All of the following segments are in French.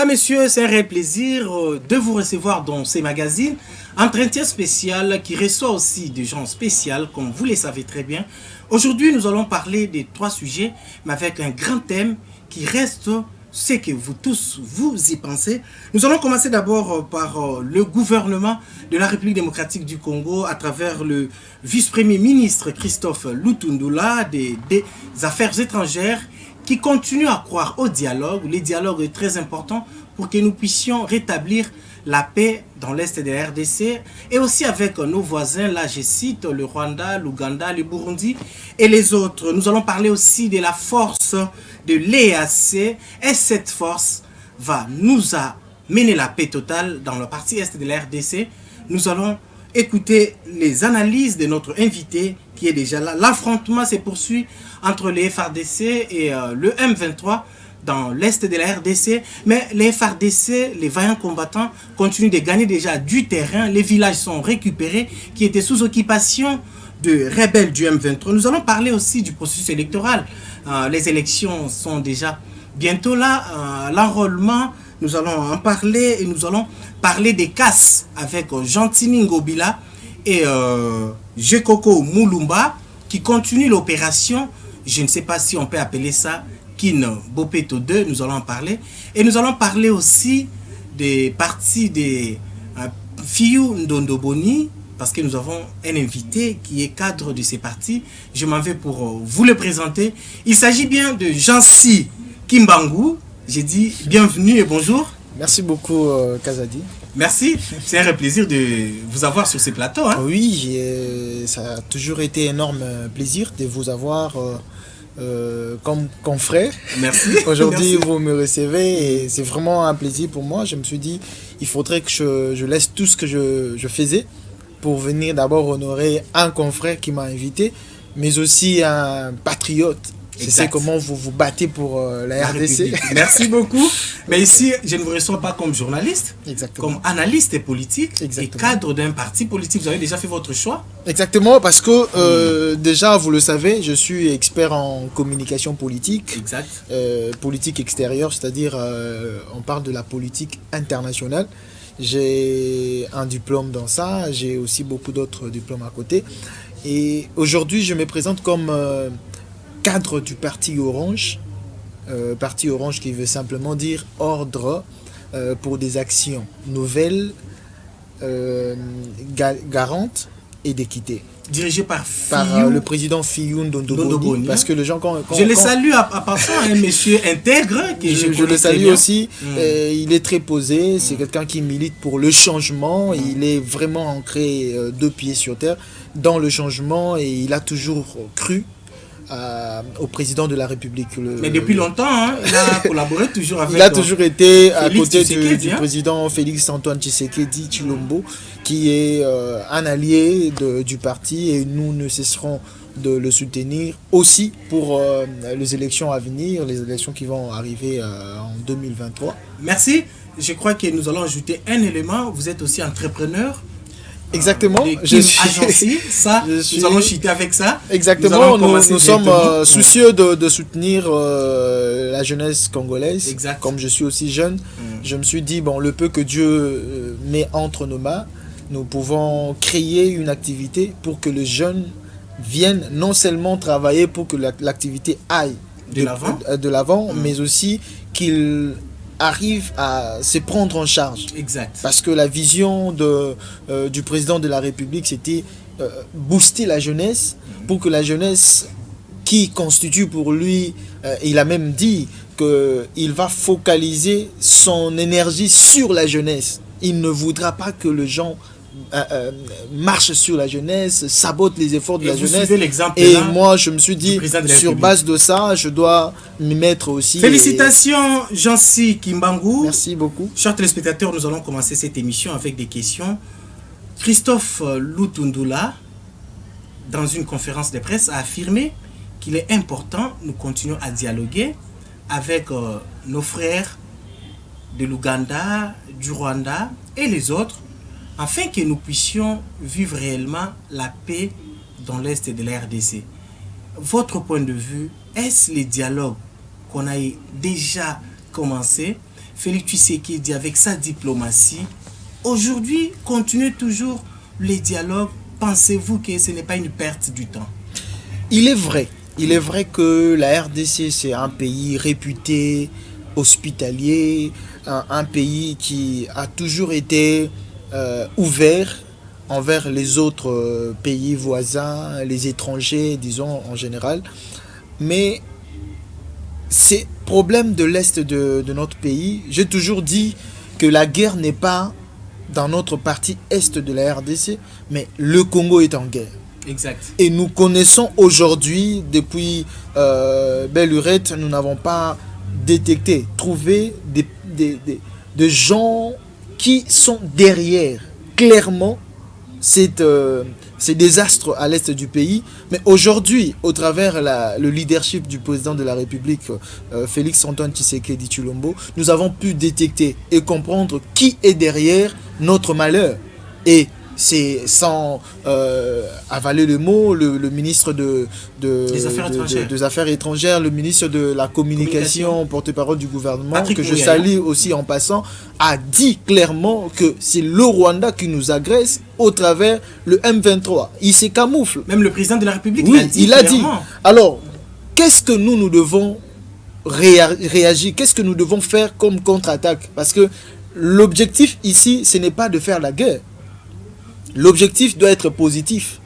Mesdames, Messieurs, c'est un réel plaisir de vous recevoir dans ces magazines. Entretien spécial qui reçoit aussi des gens spéciaux, comme vous le savez très bien. Aujourd'hui, nous allons parler des 3 sujets, mais avec un grand thème qui reste ce que vous tous, vous y pensez. Nous allons commencer d'abord par le gouvernement de la République démocratique du Congo à travers le vice-premier ministre Christophe Lutundula des Affaires étrangères qui continue à croire au dialogue. Le dialogue est très important pour que nous puissions rétablir la paix dans l'Est de la RDC et aussi avec nos voisins, là je cite le Rwanda, l'Ouganda, le Burundi et les autres. Nous allons parler aussi de la force de l'EAC et cette force va nous amener la paix totale dans la partie Est de la RDC. Nous allons écouter les analyses de notre invité qui est déjà là. L'affrontement se poursuit entre les FARDC et le M23 dans l'Est de la RDC. Mais les FARDC, les vaillants combattants, continuent de gagner déjà du terrain. Les villages sont récupérés qui étaient sous occupation de rebelles du M23. Nous allons parler aussi du processus électoral. Les élections sont déjà bientôt là. L'enrôlement, nous allons en parler et nous allons parler des casses avec Gentini Ngobila et Jekoko Mulumba qui continuent l'opération. Je ne sais pas si on peut appeler ça Kin Bopeto 2, nous allons en parler. Et nous allons parler aussi des partis des Fiyou Ndondoboni, parce que nous avons un invité qui est cadre de ces partis. Je m'en vais pour vous le présenter. Il s'agit bien de Jansi Kimbangu. J'ai dit bienvenue et bonjour. Merci beaucoup, Kazadi. Merci, c'est un réel plaisir de vous avoir sur ces plateaux. Hein. Oui, ça a toujours été un énorme plaisir de vous avoir comme confrère. Merci. Aujourd'hui, vous me recevez et c'est vraiment un plaisir pour moi. Je me suis dit, il faudrait que je laisse tout ce que je faisais pour venir d'abord honorer un confrère qui m'a invité, mais aussi un patriote. Je sais comment vous vous battez pour la RDC. Merci beaucoup. Mais ici, je ne vous reçois pas comme journaliste, exactement, comme analyste politique et cadre d'un parti politique. Vous avez déjà fait votre choix? Exactement, parce que déjà, vous le savez, je suis expert en communication politique. Exact. Politique extérieure, c'est-à-dire on parle de la politique internationale. J'ai un diplôme dans ça, j'ai aussi beaucoup d'autres diplômes à côté. Et aujourd'hui, je me présente comme cadre du Parti Orange. Parti Orange qui veut simplement dire ordre pour des actions nouvelles, garantes et d'équité. Dirigé par le président Fiyou Ndondoboni. Parce que les gens je le salue à passant, un monsieur intègre. Je le salue aussi. Il est très posé. C'est quelqu'un qui milite pour le changement. Il est vraiment ancré 2 pieds sur terre dans le changement et il a toujours cru au président de la République. Mais depuis longtemps, hein, il a collaboré toujours avec... Il a toujours été à côté du hein? président Félix Antoine Tshisekedi Tshilombo, qui est un allié du parti et nous ne cesserons de le soutenir aussi pour les élections à venir, les élections qui vont arriver en 2023. Merci. Je crois que nous allons ajouter un élément. Vous êtes aussi entrepreneur. Exactement. Nous allons chuter avec ça. Exactement. Nous sommes soucieux de soutenir la jeunesse congolaise. Exact. Comme je suis aussi jeune, je me suis dit, bon, le peu que Dieu met entre nos mains, nous pouvons créer une activité pour que les jeunes viennent non seulement travailler pour que l'activité aille de l'avant, mais aussi qu'ils arrive à se prendre en charge. Exact. Parce que la vision du président de la République, c'était booster la jeunesse pour que la jeunesse qui constitue pour lui, il a même dit qu'il va focaliser son énergie sur la jeunesse. Il ne voudra pas que les gens marche sur la jeunesse, sabote les efforts de la jeunesse. Et moi, je me suis dit, sur base de ça, je dois m'y mettre aussi. Félicitations, Jansi Kimbangu. Merci beaucoup. Chers téléspectateurs, nous allons commencer cette émission avec des questions. Christophe Lutundula, dans une conférence de presse, a affirmé qu'il est important, nous continuons à dialoguer avec nos frères de l'Ouganda, du Rwanda et les autres, afin que nous puissions vivre réellement la paix dans l'Est de la RDC. Votre point de vue, est-ce le dialogue qu'on a déjà commencé Félix Tshisekedi, avec sa diplomatie, aujourd'hui, continue toujours les dialogues. Pensez-vous que ce n'est pas une perte du temps? Il est vrai que la RDC, c'est un pays réputé, hospitalier, un pays qui a toujours été ouvert envers les autres pays voisins, les étrangers, disons en général. Mais ces problèmes de l'Est de notre pays, j'ai toujours dit que la guerre n'est pas dans notre partie Est de la RDC, mais le Congo est en guerre. Exact. Et nous connaissons aujourd'hui, depuis Belle Lurette, nous n'avons pas détecté, trouvé des gens qui sont derrière, clairement, ces désastres à l'est du pays. Mais aujourd'hui, au travers le leadership du président de la République, Félix Antoine Tshisekedi Tshilombo, nous avons pu détecter et comprendre qui est derrière notre malheur. Et c'est sans avaler le mot, le ministre des Affaires étrangères, le ministre de la Communication, porte-parole du gouvernement, Patrick que je salue aussi en passant, a dit clairement que c'est le Rwanda qui nous agresse au travers le M23. Il se camoufle. Même le président de la République oui, l'a dit. Il a dit. Alors, qu'est-ce que nous devons réagir? Qu'est-ce que nous devons faire comme contre-attaque? Parce que l'objectif ici, ce n'est pas de faire la guerre. L'objectif doit être positif.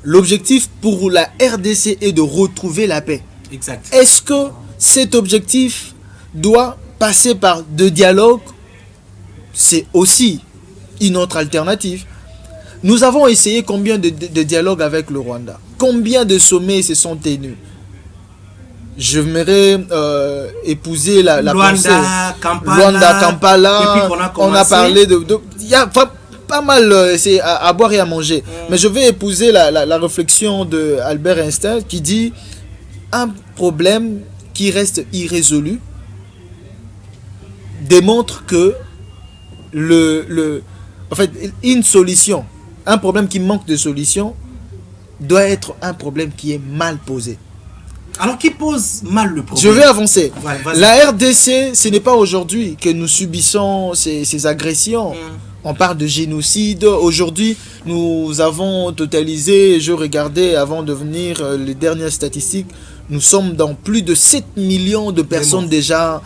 L'objectif pour la RDC est de retrouver la paix. Exact. Est-ce que cet objectif doit passer par de dialogue? C'est aussi une autre alternative. Nous avons essayé combien de dialogues avec le Rwanda? Combien de sommets se sont tenus? J'aimerais épouser la Luanda, Kampala. Luanda, Kampala. Et puis on a parlé il y a pas mal, c'est à boire et à manger. Mais je vais épouser la réflexion de Albert Einstein qui dit un problème qui reste irrésolu démontre que en fait, une solution, un problème qui manque de solution doit être un problème qui est mal posé. Alors qui pose mal le problème? Je vais avancer. Ouais, la RDC, ce n'est pas aujourd'hui que nous subissons ces agressions. On parle de génocide. Aujourd'hui, nous avons totalisé, je regardais avant de venir les dernières statistiques, nous sommes dans plus de 7 millions de personnes déjà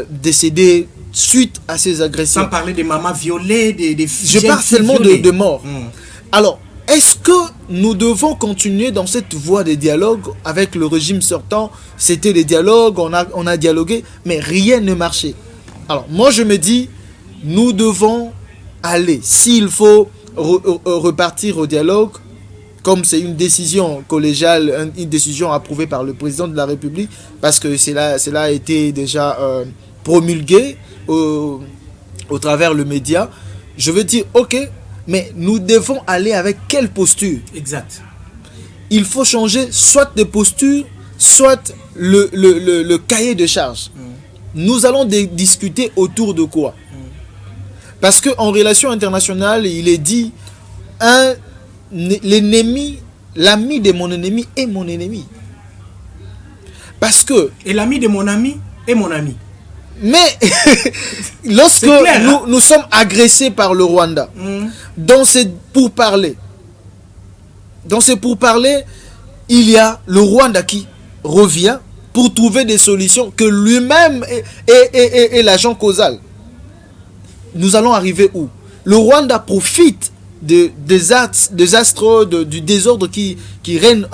décédées suite à ces agressions. Sans parler des mamans violées, des filles. Je parle seulement de morts. Alors, est-ce que nous devons continuer dans cette voie de dialogue avec le régime sortant? C'était des dialogues, on a dialogué, mais rien ne marchait. Alors, moi je me dis, nous devons aller, s'il faut repartir au dialogue, comme c'est une décision collégiale, une décision approuvée par le président de la République, parce que cela a été déjà promulgué au travers le média, je veux dire, ok, mais nous devons aller avec quelle posture? Exact. Il faut changer soit de posture, soit le cahier de charge. Nous allons discuter autour de quoi? Parce qu'en relation internationale, il est dit, l'ennemi, l'ami de mon ennemi est mon ennemi. Parce que... Et l'ami de mon ami est mon ami. Mais lorsque nous sommes agressés par le Rwanda, dans ces pourparlers, il y a le Rwanda qui revient pour trouver des solutions que lui-même est l'agent causal. Nous allons arriver où? Le Rwanda profite des astres, du désordre qui règne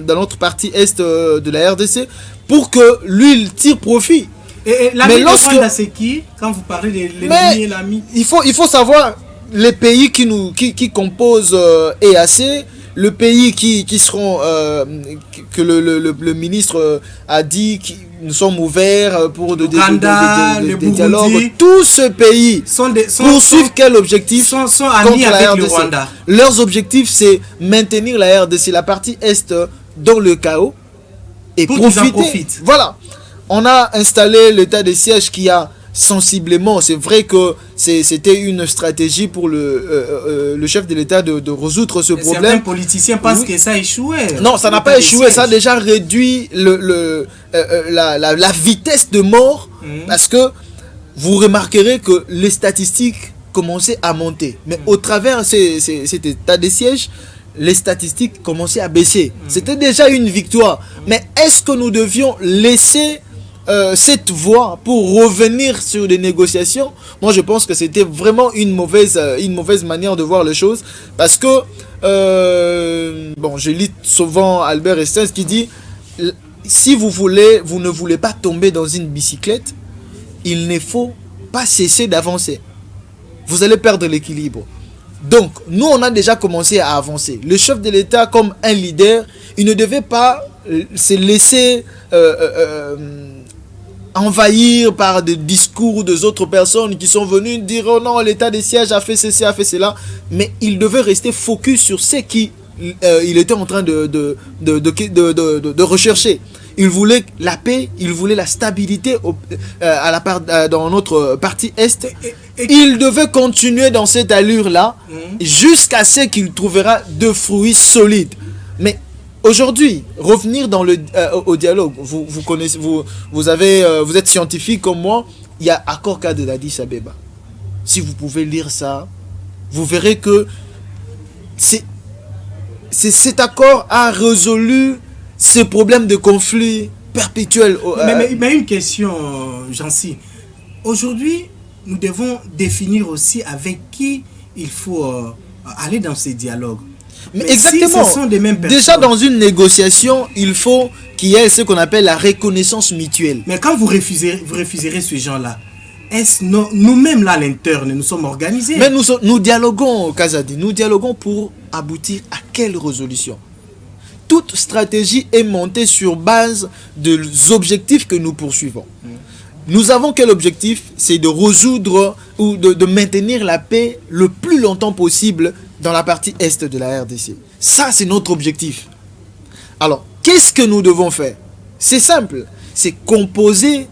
dans notre partie est de la RDC pour que lui il tire profit. Et l'ami Rwanda, c'est qui? Quand vous parlez de l'ennemi et l'ami, il faut savoir les pays qui composent EAC, le pays qui seront que le ministre a dit que nous sommes ouverts pour des dialogues. Tous ces pays poursuivent quel objectif? sont amis avec le Rwanda. Leurs objectifs, c'est maintenir la RDC, la partie est, dans le chaos et pour profiter. Voilà. On a installé l'état de siège qui a sensiblement, c'est vrai que c'était une stratégie pour le chef de l'État de résoudre ce problème. Certains politiciens pensent que ça a échoué. Non, ça n'a pas échoué, ça a déjà réduit la vitesse de mort parce que vous remarquerez que les statistiques commençaient à monter. Mais au travers de cet état de siège, les statistiques commençaient à baisser. C'était déjà une victoire. Mais est-ce que nous devions laisser cette voie pour revenir sur des négociations? Moi, je pense que c'était vraiment une mauvaise manière de voir les choses. Parce que, bon, je lis souvent Albert Einstein qui dit, si vous ne voulez pas tomber dans une bicyclette, il ne faut pas cesser d'avancer. Vous allez perdre l'équilibre. Donc, nous, on a déjà commencé à avancer. Le chef de l'État, comme un leader, il ne devait pas se laisser envahir par des discours des autres personnes qui sont venues dire « Oh non, l'état de siège a fait ceci, a fait cela ». Mais il devait rester focus sur ce qu'il était en train de rechercher. Il voulait la paix, il voulait la stabilité dans notre partie Est. Il devait continuer dans cette allure-là jusqu'à ce qu'il trouvera de fruits solides. Mais aujourd'hui, revenir au dialogue, vous connaissez, vous êtes scientifique comme moi, il y a accord cadre d'Addis Abeba. Si vous pouvez lire ça, vous verrez que cet accord a résolu ce problème de conflit perpétuel. Mais une question, Jancy. Aujourd'hui, nous devons définir aussi avec qui il faut aller dans ces dialogues. Mais exactement. Si ce sont des mêmes personnes. Déjà, dans une négociation, il faut qu'il y ait ce qu'on appelle la reconnaissance mutuelle. Mais quand vous refuserez ce genre-là, est-ce nous-mêmes là à l'interne, nous sommes organisés? Mais nous dialoguons, Kazadi, nous dialoguons pour aboutir à quelle résolution? Toute stratégie est montée sur base des objectifs que nous poursuivons. Nous avons quel objectif? C'est de résoudre ou de maintenir la paix le plus longtemps possible dans la partie Est de la RDC. Ça, c'est notre objectif. Alors, qu'est-ce que nous devons faire? C'est simple. C'est composer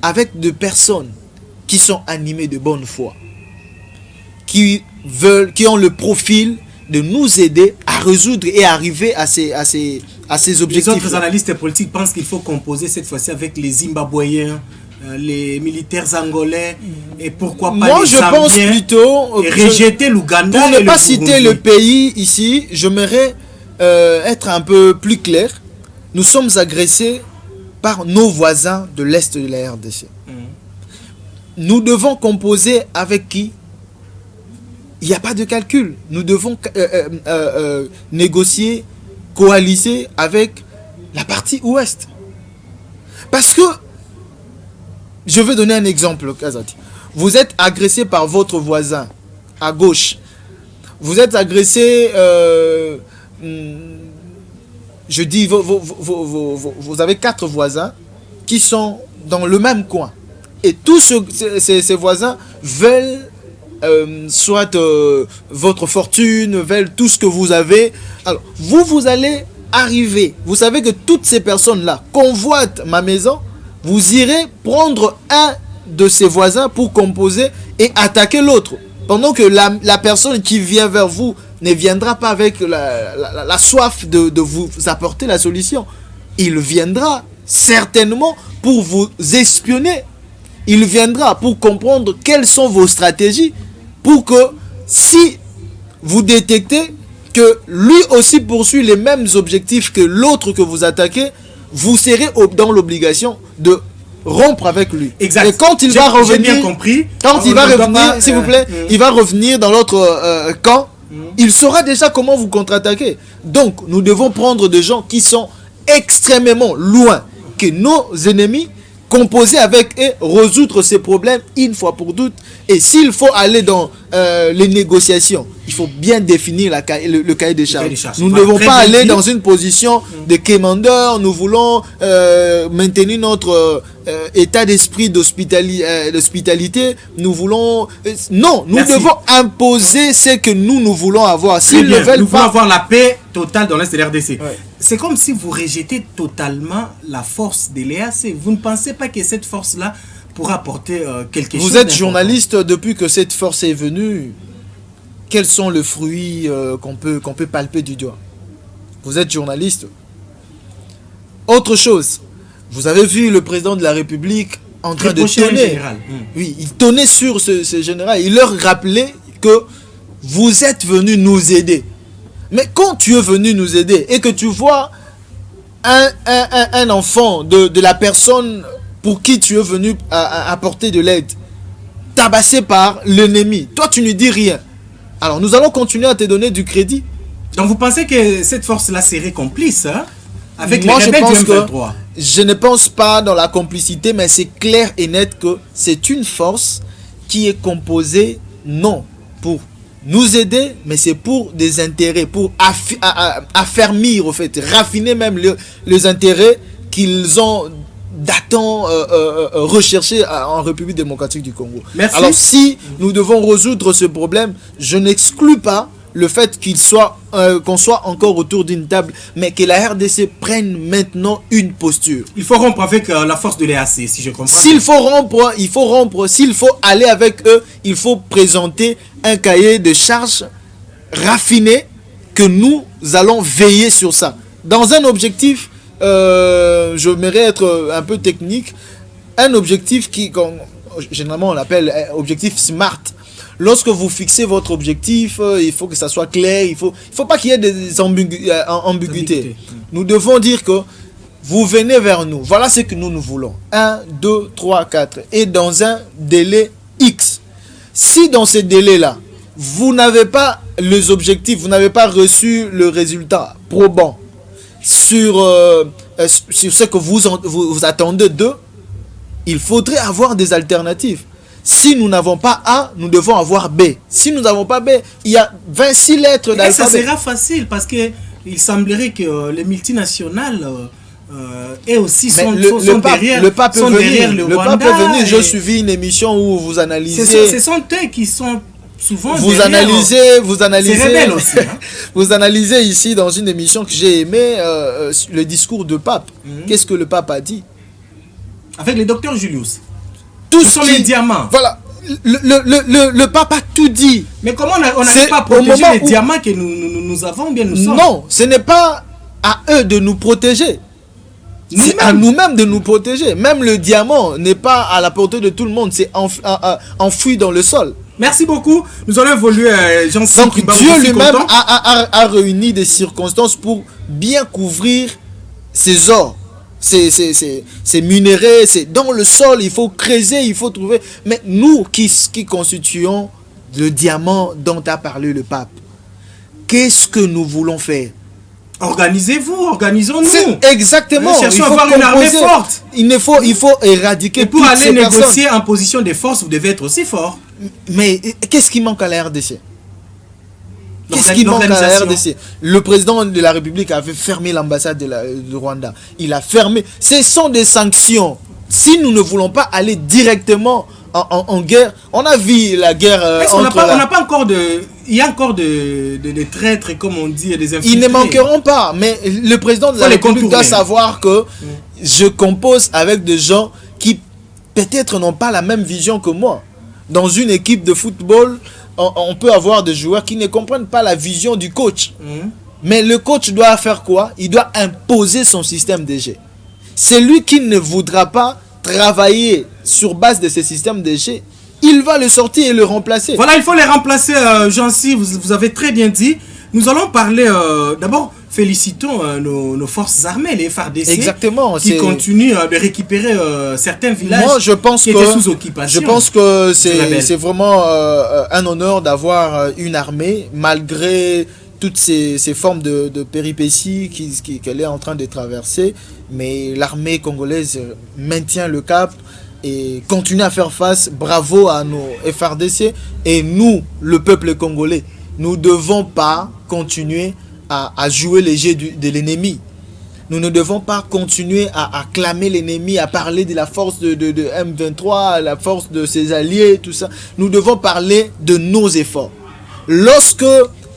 avec des personnes qui sont animées de bonne foi, qui ont le profil de nous aider à résoudre et arriver à ces objectifs. Les autres analystes politiques pensent qu'il faut composer cette fois-ci avec les Zimbabwéens, les militaires angolais et pourquoi pas moi, les je pense Zambiens, plutôt et rejeter l'Ouganda. Pour ne pas citer le pays ici, j'aimerais être un peu plus clair. Nous sommes agressés par nos voisins de l'Est de la RDC. Nous devons composer avec qui? Il n'y a pas de calcul. Nous devons négocier, coaliser avec la partie ouest. Parce que, je vais donner un exemple, Kazati. Vous êtes agressé par votre voisin à gauche. Vous êtes agressé, je dis, vous avez 4 voisins qui sont dans le même coin. Et tous ces voisins veulent soit votre fortune, veulent tout ce que vous avez. Alors, vous allez arriver. Vous savez que toutes ces personnes-là convoitent ma maison. Vous irez prendre un de ces voisins pour composer et attaquer l'autre. Pendant que la personne qui vient vers vous ne viendra pas avec la soif de vous apporter la solution. Il viendra certainement pour vous espionner. Il viendra pour comprendre quelles sont vos stratégies, pour que si vous détectez que lui aussi poursuit les mêmes objectifs que l'autre que vous attaquez, vous serez dans l'obligation de rompre avec lui. Exact. Et quand il va revenir, bien compris. Quand il va revenir, s'il vous plaît, il va revenir dans l'autre camp, il saura déjà comment vous contre-attaquer. Donc, nous devons prendre des gens qui sont extrêmement loin que nos ennemis, composer avec et résoudre ces problèmes une fois pour toutes. Et s'il faut aller dans les négociations, il faut bien définir le cahier des charges. Nous ne devons pas aller dans une position de quémandeur. Nous voulons maintenir notre état d'esprit d'hospitalité. Nous voulons... non, nous devons imposer ce que nous voulons avoir. S'ils ne veulent nous pas... voulons avoir la paix totale dans l'Est de l'RDC. Ouais. C'est comme si vous rejetez totalement la force de l'EAC. Vous ne pensez pas que cette force-là pourra apporter quelque chose? Vous êtes journaliste depuis que cette force est venue. Quels sont les fruits qu'on peut palper du doigt? Vous êtes journaliste. Autre chose, vous avez vu le président de la République en train de Reprocher un tonner. général. Oui, il tonnait sur ce général. Il leur rappelait que vous êtes venus nous aider. Mais quand tu es venu nous aider et que tu vois un enfant de la personne pour qui tu es venu apporter de l'aide, tabassé par l'ennemi, toi tu ne dis rien. Alors nous allons continuer à te donner du crédit. Donc vous pensez que cette force-là serait complice hein, avec Moi, les rebelles du que M23? je ne pense pas dans la complicité, mais c'est clair et net que c'est une force qui est composée non pour nous aider, mais c'est pour des intérêts, pour affermir, au fait, raffiner même les intérêts qu'ils ont datant recherché en République démocratique du Congo. Merci. Alors si nous devons résoudre ce problème, je n'exclus pas le fait qu'on soit encore autour d'une table, mais que la RDC prenne maintenant une posture. Il faut rompre avec la force de l'EAC, si je comprends. S'il faut rompre, il faut rompre. S'il faut aller avec eux, il faut présenter un cahier de charges raffiné que nous allons veiller sur ça. Dans un objectif, je m'aimerais être un peu technique, un objectif qui, généralement on l'appelle objectif SMART. Lorsque vous fixez votre objectif, il faut que ça soit clair, il faut pas qu'il y ait des ambiguïtés. Nous devons dire que vous venez vers nous, voilà ce que nous voulons. 1, 2, 3, 4. Et dans un délai X. Si dans ce délai-là, vous n'avez pas les objectifs, vous n'avez pas reçu le résultat probant sur ce que vous attendez d'eux, il faudrait avoir des alternatives. Si nous n'avons pas A, nous devons avoir B. Si nous n'avons pas B, il y a 26 lettres d'alphabet. Ça sera facile parce qu'il semblerait que les multinationales et aussi sont derrière le pape est venu. le Le Rwanda. pape est venu. J'ai suivi une émission où vous analysez. Ce sont eux qui sont souvent vous derrière. analysez. C'est rebelle aussi. Hein. Vous analysez ici dans une émission que j'ai aimé le discours du pape. Qu'est-ce que le pape a dit? Avec le docteur Julius. Tous sont les diamants. Voilà. Le pape a tout dit. Mais comment on n'arrive pas à protéger les diamants que nous avons bien nous sommes? Non, ce n'est pas à eux de nous protéger. C'est à nous-mêmes de nous protéger. Même le diamant n'est pas à la portée de tout le monde. C'est enfoui dans le sol. Merci beaucoup. Nous allons évoluer. Donc Dieu lui-même a réuni des circonstances pour bien couvrir ses ors. C'est minéré, c'est dans le sol, il faut creuser, il faut trouver. Mais nous qui constituons le diamant dont a parlé le pape, qu'est-ce que nous voulons faire? Organisez-vous, organisons-nous. Exactement. Cherchons à avoir une armée forte. Il faut éradiquer. Et pour aller négocier en position de force, vous devez être aussi fort. Mais qu'est-ce qui manque à la RDC? Qu'est-ce qui manque à la RDC? Le président de la République avait fermé l'ambassade du Rwanda. Il a fermé. Ce sont des sanctions. Si nous ne voulons pas aller directement en guerre, on a vu la guerre. On n'a pas encore de. Il y a encore des traîtres, comme on dit, des infiltrés. Ils ne manqueront pas. Mais le président de la République doit savoir que je compose avec des gens qui peut-être n'ont pas la même vision que moi. Dans une équipe de football, on peut avoir des joueurs qui ne comprennent pas la vision du coach. Mais le coach doit faire quoi? Il doit imposer son système de jeu. Celui qui ne voudra pas travailler sur base de ce système de jeu, il va le sortir et le remplacer. Voilà, il faut les remplacer, Jean-C, vous avez très bien dit. Nous allons parler, d'abord, félicitons nos forces armées, les FARDC. Exactement. Qui continuent de récupérer certains villages. Moi, je pense qui étaient sous occupation. Je pense que c'est vraiment un honneur d'avoir une armée, malgré toutes ces formes de péripéties qu'elle est en train de traverser. Mais l'armée congolaise maintient le cap et continue à faire face. Bravo à nos FARDC. Et nous, le peuple congolais, nous ne devons pas continuer à jouer les jeux de l'ennemi. Nous ne devons pas continuer à clamer l'ennemi, à parler de la force de M23, la force de ses alliés, tout ça. Nous devons parler de nos efforts. Lorsque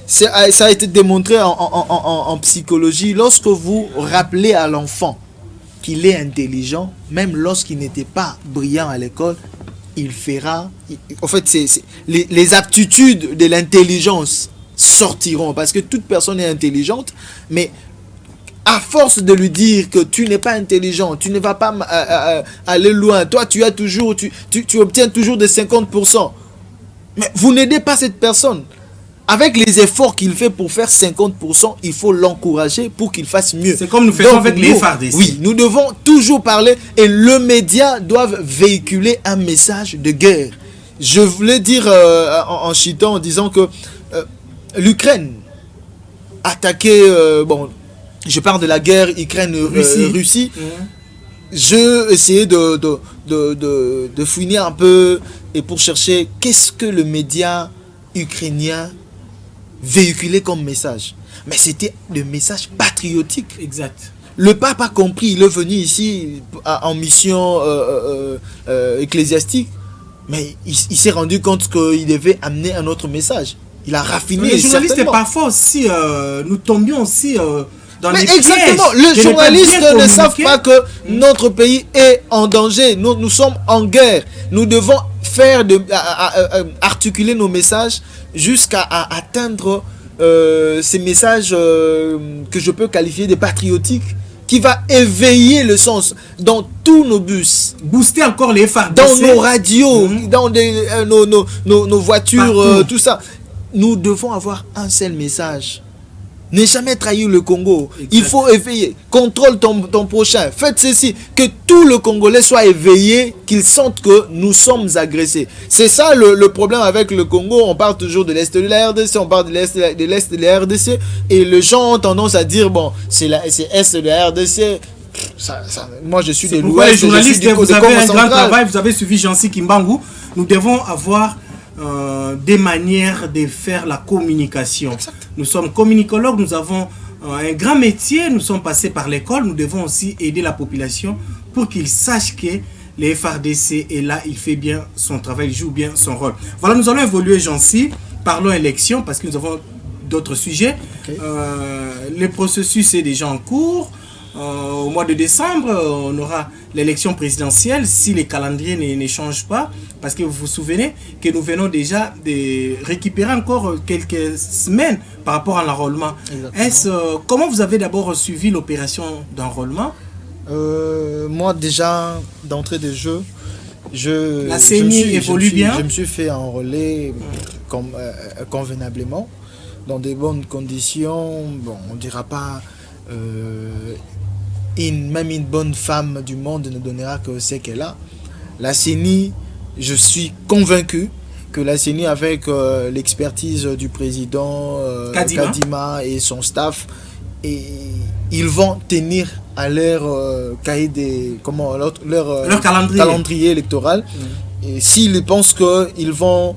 ça a été démontré en psychologie, lorsque vous rappelez à l'enfant qu'il est intelligent, même lorsqu'il n'était pas brillant à l'école, il fera... En fait, les aptitudes de l'intelligence sortiront, parce que toute personne est intelligente, mais à force de lui dire que tu n'es pas intelligent, tu ne vas pas aller loin, toi tu obtiens toujours des 50%. Mais vous n'aidez pas cette personne. Avec les efforts qu'il fait pour faire 50%, il faut l'encourager pour qu'il fasse mieux. C'est comme nous faisons avec les FARDC. Oui, nous devons toujours parler et le média doit véhiculer un message de guerre. Je voulais dire en chitant, en disant que l'Ukraine attaquait, je parle de la guerre Ukraine-Russie. Je essayais de fouiner un peu et pour chercher qu'est-ce que le média ukrainien véhiculé comme message. Mais c'était le message patriotique. Exact. Le pape a compris, il est venu ici en mission ecclésiastique, mais il s'est rendu compte qu'il devait amener un autre message. Il a raffiné. Les journalistes, parfois aussi, nous tombions aussi dans les pièges. Exactement, les journalistes ne savent pas que notre pays est en danger. Nous sommes en guerre. Nous devons articuler nos messages jusqu'à atteindre ces messages que je peux qualifier de patriotiques, qui va éveiller le sens dans tous nos bus, booster encore les FARDC, dans nos radios, dans nos voitures, tout ça. Nous devons avoir un seul message. Ne jamais trahir le Congo. Exact. Il faut éveiller. Contrôle ton prochain. Faites ceci. Que tout le Congolais soit éveillé, qu'ils sentent que nous sommes agressés. C'est ça le problème avec le Congo. On parle toujours de l'Est de la RDC, on parle de l'Est de la RDC. Et les gens ont tendance à dire, bon, c'est Est de la RDC. Moi, je suis de l'Ouest. Les journalistes, vous avez un grand travail. Vous avez suivi Jancy Kimbangu. Nous devons avoir des manières de faire la communication. Exact. Nous sommes communicologues, nous avons un grand métier, nous sommes passés par l'école, nous devons aussi aider la population pour qu'ils sachent que les FARDC est là, il fait bien son travail, il joue bien son rôle. Voilà, nous allons évoluer, Jancy. Parlons élection parce que nous avons d'autres sujets. Okay. Le processus est déjà en cours. Au mois de décembre, on aura l'élection présidentielle si les calendriers ne changent pas. Parce que vous vous souvenez que nous venons déjà de récupérer encore quelques semaines par rapport à l'enrôlement. Comment vous avez d'abord suivi l'opération d'enrôlement? Moi, déjà, d'entrée de jeu, la CENI évolue bien. Je me suis fait enrôler convenablement, dans de bonnes conditions. Bon, on ne dira pas... même une bonne femme du monde ne donnera que ce qu'elle a. La CENI, je suis convaincu que la CENI, avec l'expertise du président Kadima et son staff, ils vont tenir à leur cahier leur calendrier électoral. Et s'ils pensent qu'ils vont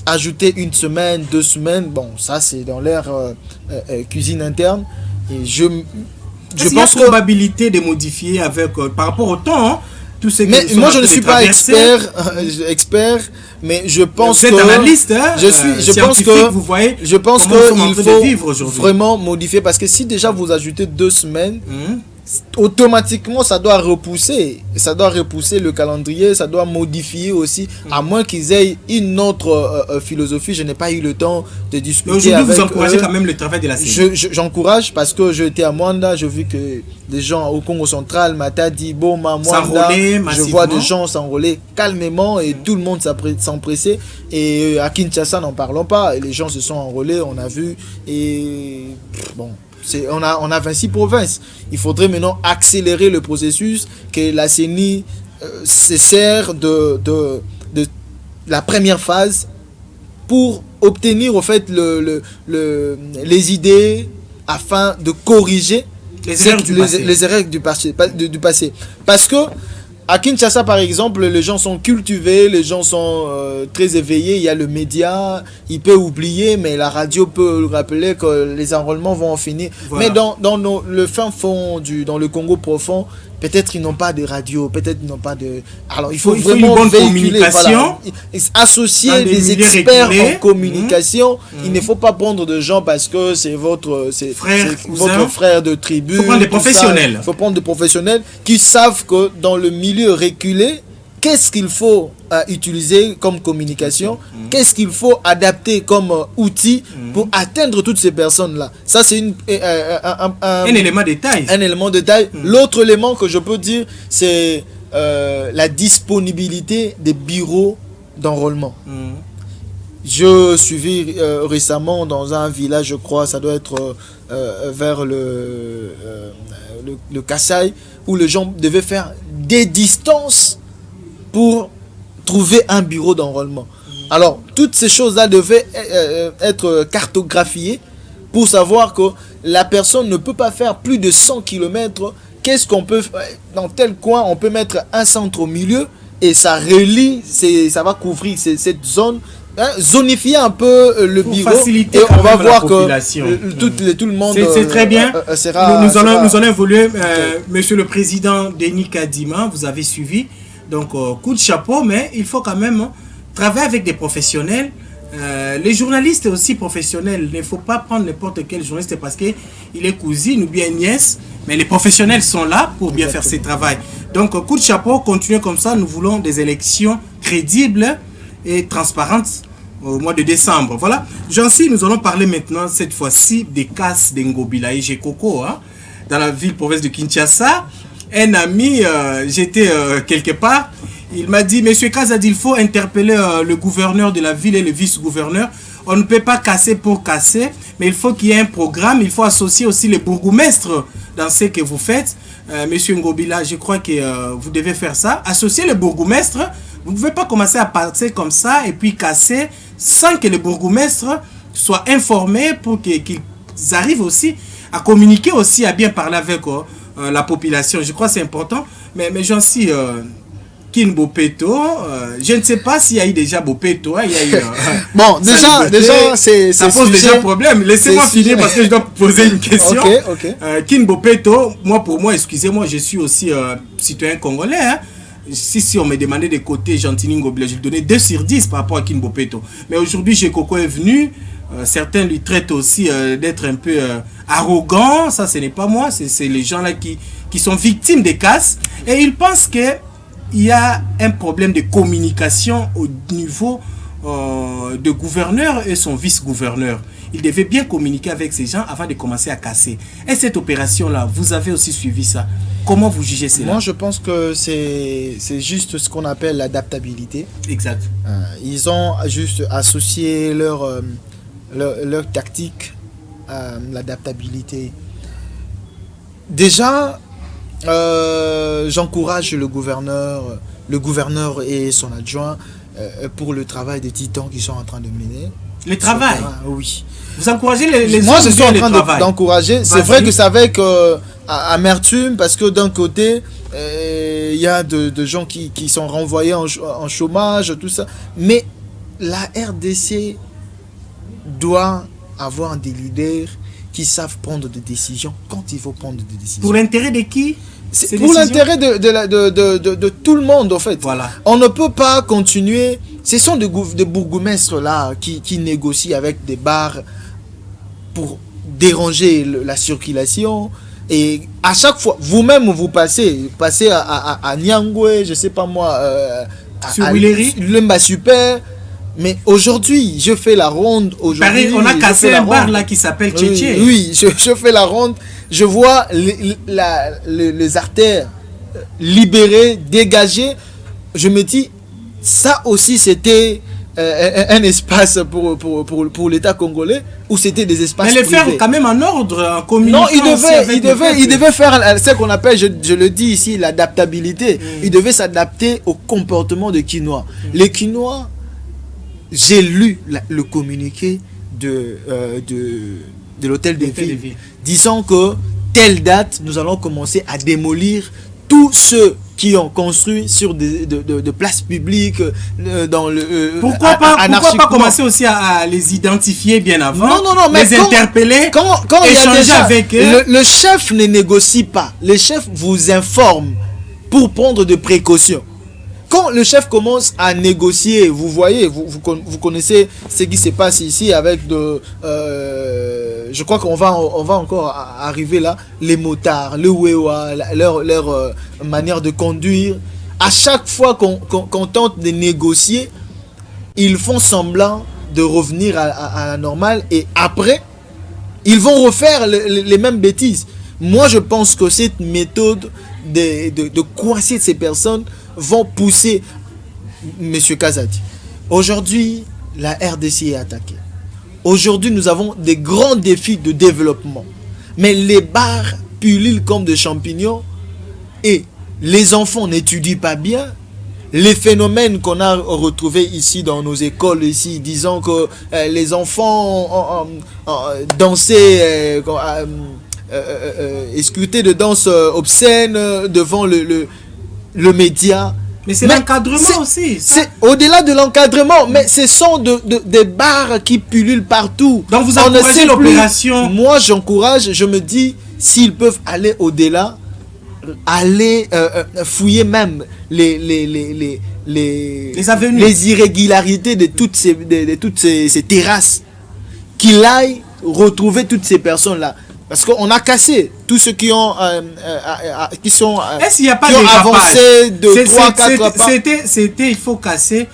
ajouter une semaine, 2 semaines, bon, ça c'est dans leur cuisine interne. Et je pense que probabilité de modifier avec par rapport au temps, tout ce que mais moi je ne suis pas expert, mais je pense que vous êtes analyste, je pense qu'il faut vraiment modifier, parce que si déjà vous ajoutez 2 semaines, automatiquement ça doit repousser le calendrier, ça doit modifier aussi, à moins qu'ils aient une autre philosophie. Je n'ai pas eu le temps de discuter. Aujourd'hui, avec vous encouragez quand même le travail de la CENI. J'encourage, parce que j'étais à Mwanda, j'ai vu que des gens au Congo central, Matadi, Boma, Mwanda, je vois des gens s'enrôler calmement et tout le monde s'empressait. Et à Kinshasa, n'en parlons pas, et les gens se sont enrôlés, on a vu, et bon... On a 26 provinces. Il faudrait maintenant accélérer le processus, que la CENI se sert de la première phase pour obtenir au fait les idées afin de corriger les erreurs du passé. Parce que à Kinshasa, par exemple, les gens sont cultivés, les gens sont très éveillés. Il y a le média, il peut oublier, mais la radio peut rappeler que les enrôlements vont en finir. Voilà. Mais dans le fin fond, dans le Congo profond, peut-être ils n'ont pas de radio, peut-être ils n'ont pas de... Alors il faut vraiment une bonne communication, associer des experts en communication. Il ne faut pas prendre de gens parce que c'est votre frère de tribu. Il faut prendre des professionnels. Il faut prendre des professionnels qui savent que dans le milieu reculé, qu'est-ce qu'il faut utiliser comme communication, qu'est-ce qu'il faut adapter comme outil pour atteindre toutes ces personnes-là. Ça, c'est un élément de taille. Un élément de taille. L'autre élément que je peux dire, c'est la disponibilité des bureaux d'enrôlement. Je suivis récemment dans un village, je crois, ça doit être vers le Kasaï, où les gens devaient faire des distances pour trouver un bureau d'enrôlement. Alors, toutes ces choses-là devaient être cartographiées pour savoir que la personne ne peut pas faire plus de 100 km. Qu'est-ce qu'on peut faire dans tel coin? On peut mettre un centre au milieu et ça relie, ça va couvrir cette zone. Zonifier un peu le bureau et on va voir que tout le monde c'est très bien. Nous allons évoluer. Okay. Monsieur le président Denis Kadima, vous avez suivi, donc coup de chapeau, mais il faut quand même travailler avec des professionnels. Les journalistes aussi professionnels, il ne faut pas prendre n'importe quel journaliste parce qu'il est cousine ou bien nièce, mais les professionnels sont là pour bien faire ce travail. Donc coup de chapeau, continuez comme ça, nous voulons des élections crédibles et transparente au mois de décembre. Voilà. Jancy, nous allons parler maintenant, cette fois-ci, des casses d'Ngobila et Jekoko, hein, dans la ville province de Kinshasa. Un ami, j'étais quelque part, il m'a dit, Monsieur Kaz a dit, il faut interpeller le gouverneur de la ville et le vice-gouverneur. On ne peut pas casser pour casser, mais il faut qu'il y ait un programme. Il faut associer aussi les bourgmestres dans ce que vous faites. Monsieur Ngobila, je crois que vous devez faire ça. Associer les bourgmestres. Vous ne pouvez pas commencer à passer comme ça et puis casser sans que les bourgmestres soient informés pour qu'ils arrivent aussi à communiquer aussi, à bien parler avec la population. Je crois que c'est important. Mais j'en suis Kin Bopeto. Je ne sais pas s'il y a eu déjà Bopeto. Hein, il y a eu, bon, déjà ça pose déjà problème. Laissez-moi finir parce que je dois poser une question. Okay. Kin Bopeto, pour moi, excusez-moi, je suis aussi citoyen congolais. Hein. Si on me demandait de côté Gentini Ngobila, je lui donnais 2 sur 10 par rapport à Kin Bopeto. Mais aujourd'hui, Jekoko est venu. Certains lui traitent aussi d'être un peu arrogant. Ça, ce n'est pas moi. C'est les gens là qui sont victimes des casses. Et ils pensent qu'il y a un problème de communication au niveau de gouverneur et son vice-gouverneur. Il devait bien communiquer avec ces gens avant de commencer à casser. Et cette opération-là, vous avez aussi suivi ça. Comment vous jugez cela? Moi, je pense que c'est juste ce qu'on appelle l'adaptabilité. Exact. Ils ont juste associé leur tactique à l'adaptabilité. Déjà, j'encourage le gouverneur et son adjoint pour le travail des titans qu'ils sont en train de mener. Le travail? Oui. Vous encouragez les Moi, je suis en train d'encourager. C'est vrai que c'est avec amertume parce que d'un côté, il y a de gens qui sont renvoyés en chômage, tout ça. Mais la RDC doit avoir des leaders qui savent prendre des décisions quand il faut prendre des décisions. Pour l'intérêt de qui? C'est pour l'intérêt de tout le monde, en fait. Voilà. On ne peut pas continuer. Ce sont des bourgmestres là qui négocient avec des bars pour déranger la circulation. Et à chaque fois, vous-même, vous passez à Nyangwe, je sais pas moi, sur Willery, Lemba Super. Mais aujourd'hui, je fais la ronde. Aujourd'hui, on a cassé un bar là qui s'appelle Tchétché. Oui, je fais la ronde. Je vois les artères libérées, dégagées. Je me dis, ça aussi c'était un espace pour l'État congolais ou c'était des espaces privés. Mais les faire quand même en ordre, en communiquant. Non, il devait faire ce qu'on appelle, je le dis ici, l'adaptabilité. Il devait s'adapter au comportement des Kinois. Les Kinois, j'ai lu le communiqué de l'hôtel de ville disant que telle date, nous allons commencer à démolir tous ceux qui ont construit sur de places publiques dans le pourquoi pas commencer aussi à les identifier bien avant, non, mais les interpeller, quand il y a déjà avec eux. Le chef ne négocie pas, le chef vous informe pour prendre des précautions. Quand le chef commence à négocier, vous voyez, vous connaissez ce qui se passe ici avec je crois qu'on va encore arriver là, les motards, le Wewa, leur manière de conduire. à chaque fois qu'on tente de négocier, ils font semblant de revenir à la normale et après, ils vont refaire les mêmes bêtises. Moi, je pense que cette méthode de coincer ces personnes vont pousser M. Kazadi. Aujourd'hui, la RDC est attaquée. Aujourd'hui, nous avons des grands défis de développement. Mais les bars pullulent comme des champignons et les enfants n'étudient pas bien. Les phénomènes qu'on a retrouvés ici dans nos écoles, ici, disant que les enfants dansaient, exécutaient de danse obscène devant le média. Mais c'est l'encadrement aussi. C'est au-delà de l'encadrement, mais ce sont des bars qui pullulent partout. Donc vous encouragez l'opération. Moi, j'encourage, je me dis, s'ils peuvent aller au-delà, aller fouiller même les avenues, les irrégularités de toutes ces terrasses, qu'il aille retrouver toutes ces personnes-là. Parce qu'on a cassé tous ceux qui ont est-ce qu'il n'y a pas avancé de 3-4 pas. C'était, il faut casser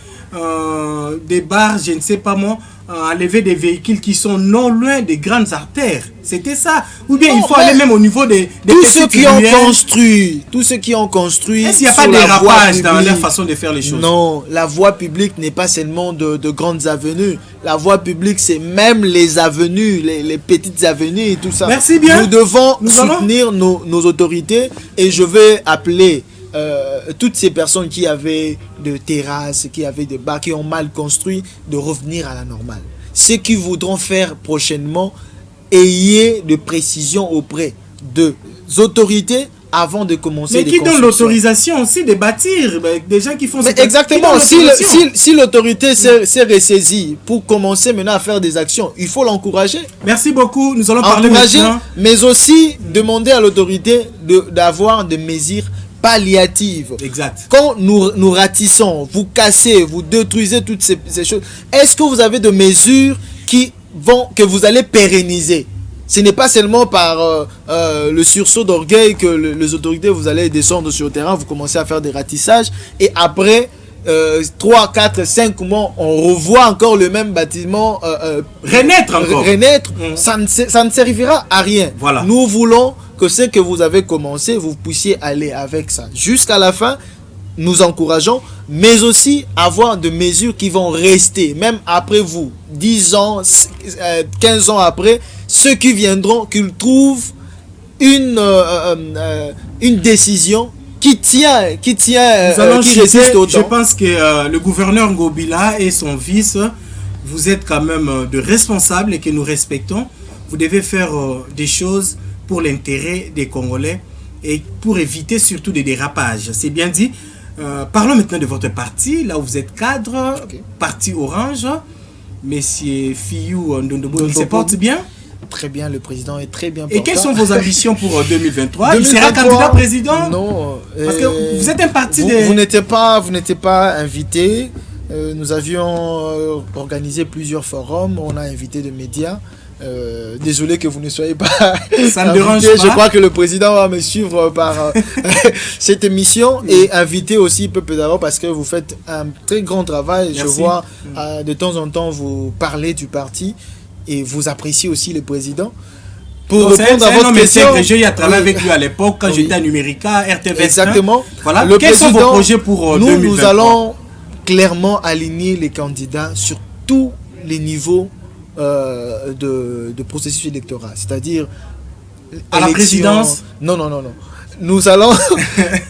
des bars, je ne sais pas moi, enlever des véhicules qui sont non loin des grandes artères. C'était ça. Ou bien non, il faut aller même au niveau des tous ceux qui ont construit. Tous ceux qui ont construit. Est-ce qu'il n'y a pas de dérapage dans leur façon de faire les choses? Non, la voie publique n'est pas seulement de grandes avenues. La voie publique, c'est même les avenues, les petites avenues et tout ça. Merci bien. Nous devons soutenir nos autorités et je vais appeler toutes ces personnes qui avaient de terrasses, qui avaient des bars, qui ont mal construit, de revenir à la normale. Ceux qui voudront faire prochainement, ayez de précision auprès des autorités avant de commencer. Mais qui donne l'autorisation aussi de bâtir? Des gens qui font ça. Exactement. Si l'autorité s'est ressaisie pour commencer maintenant à faire des actions, il faut l'encourager. Merci beaucoup. Nous allons parler maintenant. Mais aussi demander à l'autorité d'avoir des mesures palliative. Exact. Quand nous ratissons, vous cassez, vous détruisez toutes ces choses, est-ce que vous avez des mesures que vous allez pérenniser? Ce n'est pas seulement par le sursaut d'orgueil que les autorités, vous allez descendre sur le terrain, vous commencez à faire des ratissages et après 3, 4, 5 mois, on revoit encore le même bâtiment renaître encore. Ça ne servira à rien. Voilà. Nous voulons que ce que vous avez commencé, vous puissiez aller avec ça jusqu'à la fin. Nous encourageons, mais aussi avoir des mesures qui vont rester, même après vous, 10 ans, 15 ans après, ceux qui viendront, qu'ils trouvent une décision qui résiste au temps. Je pense que le gouverneur Ngobila et son vice, vous êtes quand même de responsables et que nous respectons. Vous devez faire des choses pour l'intérêt des Congolais et pour éviter surtout des dérapages. C'est bien dit. Parlons maintenant de votre parti, là où vous êtes cadre, parti Orange. Messieurs Fiyou Ndondobo, il se porte bien? Très bien, le président est très bien portant. Et quelles sont vos ambitions pour 2023? Il sera candidat président? Non. Parce que vous êtes un parti vous n'étiez pas invité. Nous avions organisé plusieurs forums. On a invité des médias. Désolé que vous ne soyez pas ça ne dérange pas. Je crois que le président va me suivre par cette émission et inviter aussi Peuple d'abord parce que vous faites un très grand travail. Merci. Je vois de temps en temps vous parler du parti et vous appréciez aussi le président. Pour répondre à votre question, j'ai travaillé avec lui à l'époque quand j'étais à Numérica, RTV. Exactement. Voilà. Quels sont vos projets pour 2023? Nous allons clairement aligner les candidats sur tous les niveaux de processus électoral, c'est-à-dire à la présidence. Non. Nous allons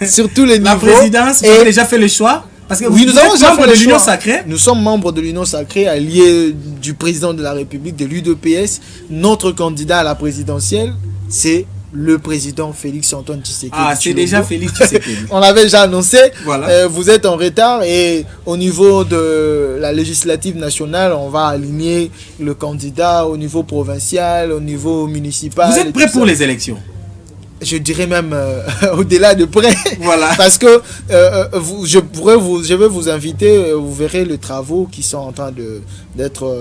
sur tous les niveaux. La présidence, vous avez déjà fait le choix? Parce que oui, nous avons déjà fait l'Union sacrée. Nous sommes membres de l'Union sacrée, alliés du président de la République, de l'UDPS. Notre candidat à la présidentielle, c'est le président Félix Antoine Tshisekedi. Ah, c'est déjà Félix Tshisekedi. On l'avait déjà annoncé. Voilà. Vous êtes en retard et au niveau de la législative nationale, on va aligner le candidat au niveau provincial, au niveau municipal. Vous êtes prêt pour les élections? je dirais même au-delà de près. Voilà. Parce que je vais vous inviter, vous verrez les travaux qui sont en train d'être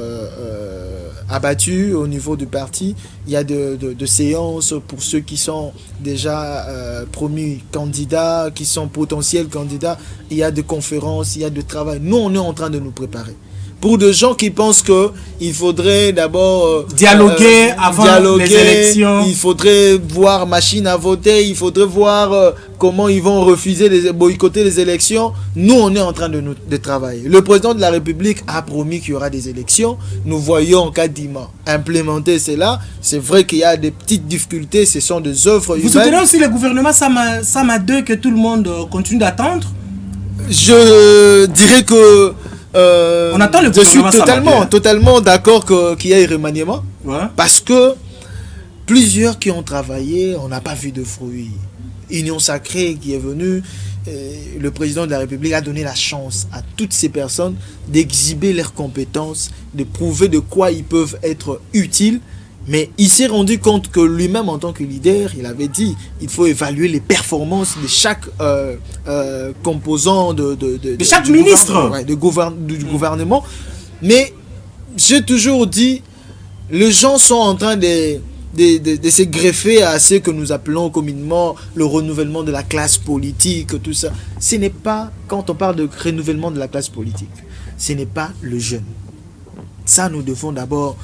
abattus au niveau du parti. Il y a de séances pour ceux qui sont déjà promus candidats, qui sont potentiels candidats. Il y a de conférences, il y a de travail. Nous, on est en train de nous préparer. Pour des gens qui pensent qu'il faudrait d'abord dialoguer avant les élections. Il faudrait voir machine à voter, il faudrait voir comment ils vont boycotter les élections. Nous, on est en train de travailler. Le président de la République a promis qu'il y aura des élections. Nous voyons quasiment implémenter cela. C'est vrai qu'il y a des petites difficultés, ce sont des œuvres humaines. Vous soutenez aussi le gouvernement Sama 2 que tout le monde continue d'attendre? Je dirais que on attend le je suis gouvernement totalement d'accord qu'il y ait remaniement. Ouais. Parce que plusieurs qui ont travaillé, on n'a pas vu de fruits. Union Sacrée qui est venue, le président de la République a donné la chance à toutes ces personnes d'exhiber leurs compétences, de prouver de quoi ils peuvent être utiles. Mais il s'est rendu compte que lui-même, en tant que leader, il avait dit il faut évaluer les performances de chaque composant de chaque ministre du gouvernement. Mais j'ai toujours dit, les gens sont en train de se greffer à ce que nous appelons communément le renouvellement de la classe politique, tout ça. Ce n'est pas, quand on parle de renouvellement de la classe politique, ce n'est pas le jeune. Ça, nous devons d'abord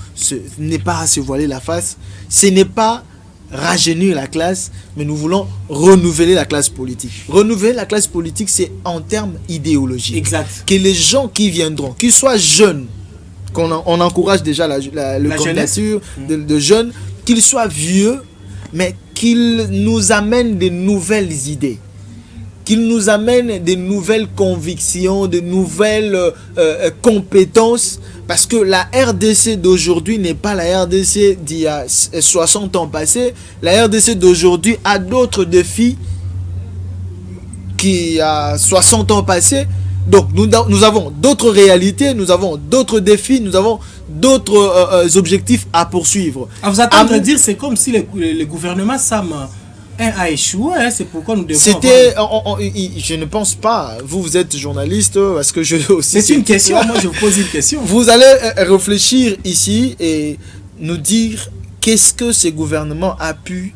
n'est pas se voiler la face. Ce n'est pas rajeunir la classe, mais nous voulons renouveler la classe politique. Renouveler la classe politique, c'est en termes idéologiques. Exact. Que les gens qui viendront, qu'ils soient jeunes, on encourage déjà la candidature de jeunes, qu'ils soient vieux, mais qu'ils nous amènent de nouvelles idées. Qu'il nous amène des nouvelles convictions, de nouvelles compétences, parce que la RDC d'aujourd'hui n'est pas la RDC d'il y a 60 ans passés. La RDC d'aujourd'hui a d'autres défis qu'il y a 60 ans passés. Donc nous avons d'autres réalités, nous avons d'autres défis, nous avons d'autres objectifs à poursuivre. Vous êtes en train de dire c'est comme si le gouvernement Sama a échoué, hein, c'est pourquoi nous devons... je ne pense pas, vous êtes journaliste, parce que je aussi... C'est une question, moi je vous pose une question. Vous allez réfléchir ici et nous dire qu'est-ce que ce gouvernement a pu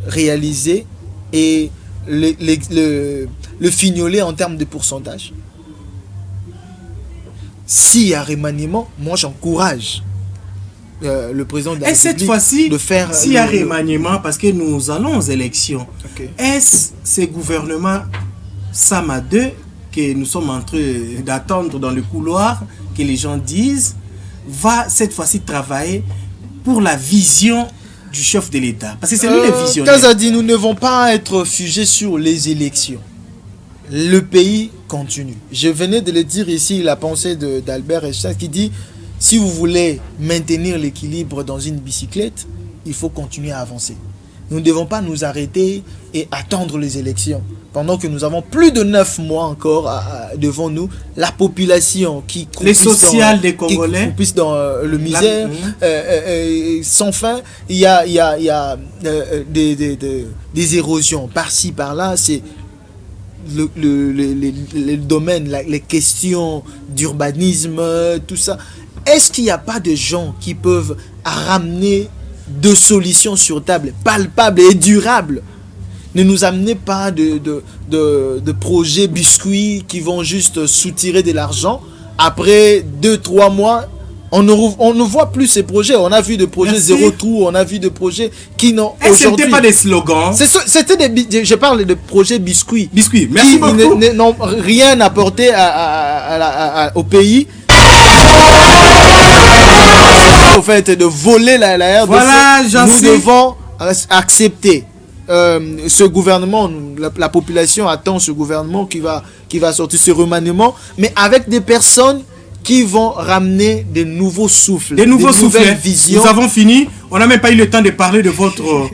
réaliser et le fignoler en termes de pourcentage. S'il y a remaniement, moi j'encourage le président de la République cette fois-ci, de faire... s'il y a remaniement, parce que nous allons aux élections, okay. Est-ce ce gouvernement Sama 2 que nous sommes en train d'attendre dans le couloir, que les gens disent, va cette fois-ci travailler pour la vision du chef de l'État? Parce que c'est lui le visionnaire. Kazadi, nous ne devons pas être figés sur les élections. Le pays continue. Je venais de le dire ici, la pensée d'Albert Einstein qui dit: si vous voulez maintenir l'équilibre dans une bicyclette, il faut continuer à avancer. Nous ne devons pas nous arrêter et attendre les élections. Pendant que nous avons plus de 9 mois encore devant nous, la population qui les sociales des Congolais, qui dans le misère, sans fin, il y a des érosions par-ci, par-là. C'est le domaine, les questions d'urbanisme, tout ça. Est-ce qu'il n'y a pas de gens qui peuvent ramener de solutions sur table, palpables et durables? Ne nous amenez pas de projets biscuits qui vont juste soutirer de l'argent. Après 2-3 mois, on ne voit plus ces projets. On a vu des projets zéro trou, on a vu des projets qui n'ont aujourd'hui... C'était pas des slogans. Je parle de projets biscuits. Biscuits, merci beaucoup. Qui n'ont rien apporté au pays. Au fait de voler la RDC, voilà, nous devons accepter ce gouvernement. La population attend ce gouvernement qui va sortir ce remaniement, mais avec des personnes qui vont ramener de nouveaux souffles, des nouvelles visions. Nous avons fini. On n'a même pas eu le temps de parler de votre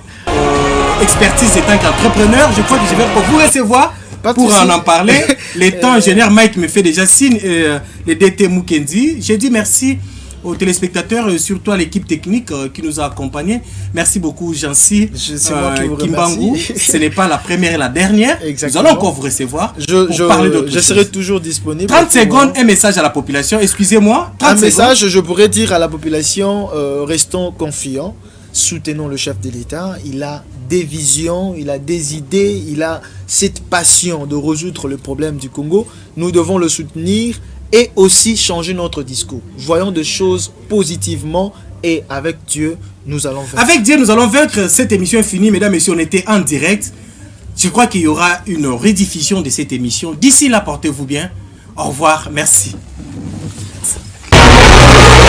expertise en tant qu'entrepreneur. Je crois que je vais vous recevoir pour en parler. Les temps ingénieur Mike me fait déjà signe, le DT Mukendi. Je dis merci aux téléspectateurs et surtout à l'équipe technique qui nous a accompagnés. Merci beaucoup, Jancy Kimbangu. Ce n'est pas la première et la dernière. Exactement. Nous allons encore vous recevoir pour parler d'autres choses. Je serai toujours disponible. 30 secondes, un message à la population. Excusez-moi. Un message, je pourrais dire à la population, restons confiants, soutenons le chef de l'État. Il a des visions, il a des idées, il a cette passion de résoudre le problème du Congo. Nous devons le soutenir et aussi changer notre discours. Voyons des choses positivement et avec Dieu, nous allons vaincre. Avec Dieu, nous allons vaincre. Cette émission est finie. Mesdames et messieurs, on était en direct. Je crois qu'il y aura une rediffusion de cette émission. D'ici là, portez-vous bien. Au revoir. Merci.